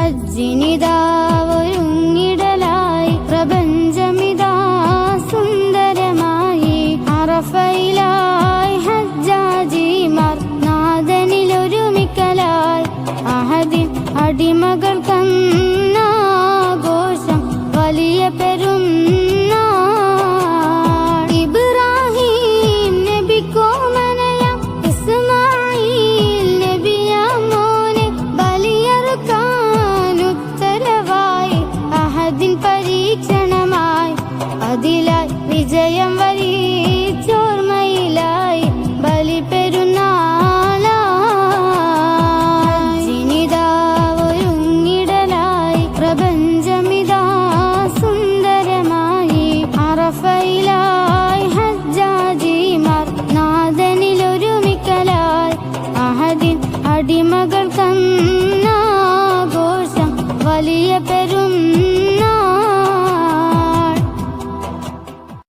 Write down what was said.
ഹജ്ജിനിതാ ഒരുങ്ങിടലായി പ്രപഞ്ചമിതാ സുന്ദരമായി അറഫയിലായി ഹജ്ജാജിമാർ നാദനിലൊരുമിക്കലായി അഹദിൻ അടിമകൾ കന്നാഘോഷം വലിയ പെരുന്നാൾ ഇബ്രാഹിം നബിക്കോമനയാം ഇസ്മായിൽ നബിയാം മോനെ ബലിയറുക്കാൻ ഉത്തരവായി അഹദിൻ പരീക്ഷണമായി അതിലായി വിജയം വരിച്ചോർമ്മയിലായി ബലി പെരുന്നാളായി ജിനിതാ ഒരുങ്ങിടലായി പ്രപഞ്ചമിതാ സുന്ദരമായി അറഫയിലായി ഹജ്ജാജിമാർ നാദനിലൊരുമിക്കലായി അഹദിൻ അടിമകൾ കന്നാഘോഷം വലിയ പെരുന്നാൾ